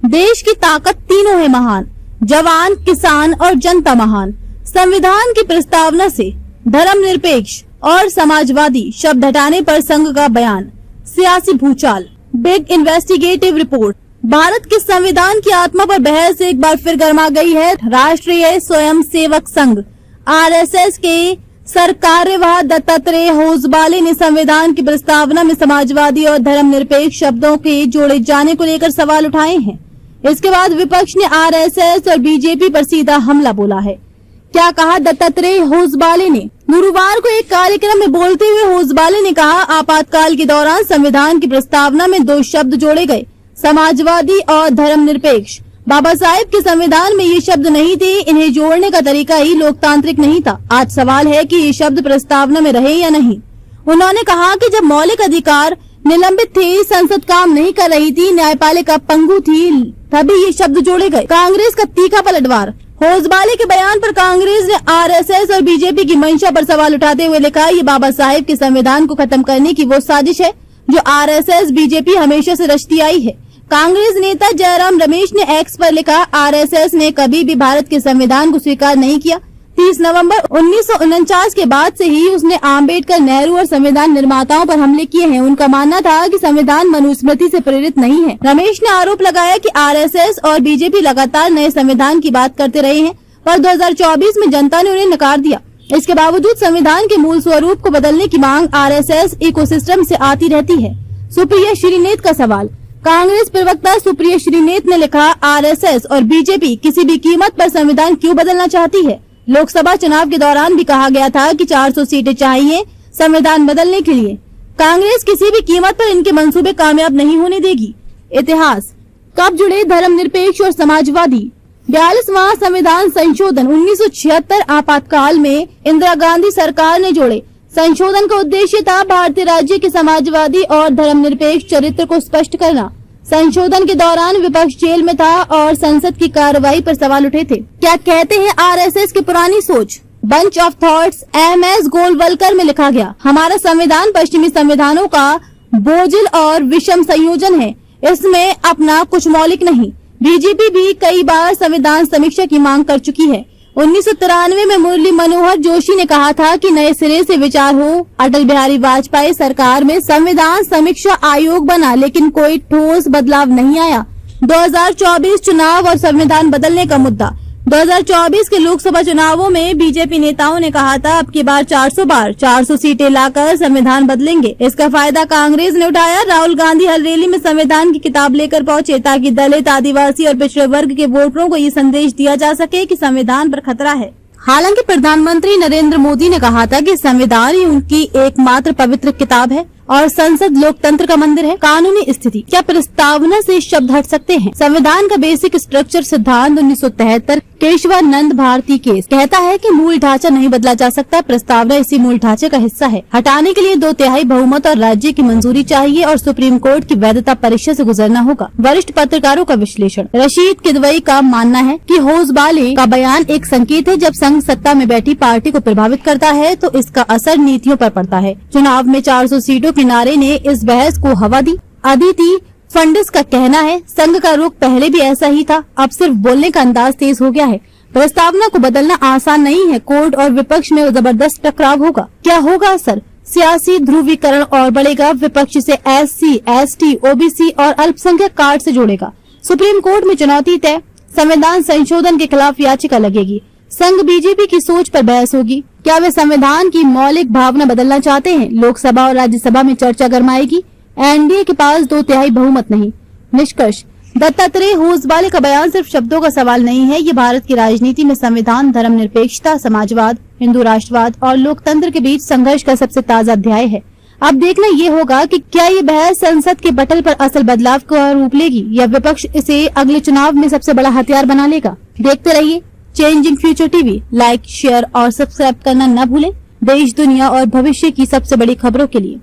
देश की ताकत तीनों है महान, जवान, किसान और जनता महान। संविधान की प्रस्तावना से धर्मनिरपेक्ष और समाजवादी शब्द हटाने पर संघ का बयान। सियासी भूचाल, बिग इन्वेस्टिगेटिव रिपोर्ट। भारत के संविधान की आत्मा पर बहस एक बार फिर गर्मा गई है। राष्ट्रीय स्वयंसेवक संघ RSS के सरकार्यवाह दत्तात्रेय होसबाले ने संविधान की प्रस्तावना में समाजवादी और धर्मनिरपेक्ष शब्दों के जोड़े जाने को लेकर सवाल उठाए हैं। इसके बाद विपक्ष ने RSS और बीजेपी पर सीधा हमला बोला है। क्या कहा दत्तात्रेय होसबाले ने? गुरुवार को एक कार्यक्रम में बोलते हुए होसबाले ने कहा, आपातकाल के दौरान संविधान की प्रस्तावना में 2 शब्द जोड़े गए, समाजवादी और धर्मनिरपेक्ष। बाबा साहेब के संविधान में ये शब्द नहीं थे, इन्हें जोड़ने का तरीका ही लोकतांत्रिक नहीं था। आज सवाल है कि ये शब्द प्रस्तावना में रहे या नहीं। उन्होंने कहा कि जब मौलिक अधिकार निलंबित थे, संसद काम नहीं कर रही थी, न्यायपालिका पंगु थी, तभी ये शब्द जोड़े गए। कांग्रेस का तीखा पलटवार। होसबाले के बयान पर कांग्रेस ने RSS और बीजेपी की मंशा पर सवाल उठाते हुए लिखा, ये बाबा साहेब के संविधान को खत्म करने की वो साजिश है जो RSS बीजेपी हमेशा से रचती आई है। कांग्रेस नेता जयराम रमेश ने X पर लिखा, RSS ने कभी भी भारत के संविधान को स्वीकार नहीं किया। 30 नवंबर 1949 के बाद से ही उसने आम्बेडकर, नेहरू और संविधान निर्माताओं पर हमले किए हैं। उनका मानना था कि संविधान मनुस्मृति से प्रेरित नहीं है। रमेश ने आरोप लगाया कि RSS और बीजेपी लगातार नए संविधान की बात करते रहे हैं, पर 2024 में जनता ने उन्हें नकार दिया। इसके बावजूद संविधान के मूल स्वरूप को बदलने की मांग RSS इकोसिस्टम से आती रहती है। सुप्रिया श्रीनेत का सवाल। कांग्रेस प्रवक्ता सुप्रिया श्रीनेत ने लिखा, RSS और बीजेपी किसी भी कीमत पर संविधान क्यों बदलना चाहती है? लोकसभा चुनाव के दौरान भी कहा गया था कि 400 सीटें चाहिए संविधान बदलने के लिए। कांग्रेस किसी भी कीमत पर इनके मंसूबे कामयाब नहीं होने देगी। इतिहास। कब जुड़े धर्मनिरपेक्ष और समाजवादी? 42वां संविधान संशोधन 1976 आपातकाल में इंदिरा गांधी सरकार ने जोड़े। संशोधन का उद्देश्य था भारतीय राज्य के समाजवादी और धर्मनिरपेक्ष चरित्र को स्पष्ट करना। संशोधन के दौरान विपक्ष जेल में था और संसद की कार्रवाई पर सवाल उठे थे। क्या कहते हैं RSS की पुरानी सोच? Bunch of thoughts MS Golwalkar में लिखा गया, हमारा संविधान पश्चिमी संविधानों का बोझिल और विषम संयोजन है, इसमें अपना कुछ मौलिक नहीं। बीजेपी भी कई बार संविधान समीक्षा की मांग कर चुकी है। 1993 में मुरली मनोहर जोशी ने कहा था कि नए सिरे से विचार हो। अटल बिहारी वाजपेयी सरकार में संविधान समीक्षा आयोग बना, लेकिन कोई ठोस बदलाव नहीं आया। 2024 चुनाव और संविधान बदलने का मुद्दा। 2024 के लोकसभा चुनावों में बीजेपी नेताओं ने कहा था, अब की बार 400 सीटें लाकर संविधान बदलेंगे। इसका फायदा कांग्रेस ने उठाया। राहुल गांधी हर रैली में संविधान की किताब लेकर पहुंचे ताकि दलित, आदिवासी और पिछड़े वर्ग के वोटरों को ये संदेश दिया जा सके कि संविधान पर खतरा है। हालांकि प्रधानमंत्री नरेंद्र मोदी ने कहा था कि संविधान ही उनकी एकमात्र पवित्र किताब है और संसद लोकतंत्र का मंदिर है। कानूनी स्थिति। क्या प्रस्तावना से शब्द हट सकते हैं? संविधान का बेसिक स्ट्रक्चर सिद्धांत 1973 केशवानंद भारती केस कहता है कि मूल ढांचा नहीं बदला जा सकता। प्रस्तावना इसी मूल ढांचे का हिस्सा है। हटाने के लिए 2/3 बहुमत और राज्य की मंजूरी चाहिए और सुप्रीम कोर्ट की वैधता परीक्षा से गुजरना होगा। वरिष्ठ पत्रकारों का विश्लेषण। रशीद किदवई का मानना है कि होसबाले का बयान एक संकेत है। जब संघ सत्ता में बैठी पार्टी को प्रभावित करता है तो इसका असर नीतियों पर पड़ता है। चुनाव में 400 सीटों के नारे ने इस बहस को हवा दी। अदिति फंडिस का कहना है, संघ का रुख पहले भी ऐसा ही था, अब सिर्फ बोलने का अंदाज तेज हो गया है। प्रस्तावना को बदलना आसान नहीं है। कोर्ट और विपक्ष में जबरदस्त टकराव होगा। क्या होगा असर? सियासी ध्रुवीकरण और बढ़ेगा। विपक्ष से SC, ST, OBC और अल्पसंख्यक कार्ड से जोड़ेगा। सुप्रीम कोर्ट में चुनौती तय। संविधान संशोधन के खिलाफ याचिका लगेगी। संघ बीजेपी की सोच पर बहस होगी। क्या वे संविधान की मौलिक भावना बदलना चाहते हैं? लोकसभा और राज्यसभा में चर्चा गरमाएगी। NDA के पास 2/3 बहुमत नहीं। निष्कर्ष। दत्तात्रेय होसबाले का बयान सिर्फ शब्दों का सवाल नहीं है, ये भारत की राजनीति में संविधान, धर्मनिरपेक्षता, समाजवाद, हिंदू राष्ट्रवाद और लोकतंत्र के बीच संघर्ष का सबसे ताजा अध्याय है। अब देखना ये होगा कि क्या ये बहस संसद के पटल पर असल बदलाव का रूप लेगी या विपक्ष इसे अगले चुनाव में सबसे बड़ा हथियार बना लेगा। देखते रहिए changing future TV। Like, share और सब्सक्राइब करना न भूलें। देश, दुनिया और भविष्य की सबसे बड़ी खबरों के लिए।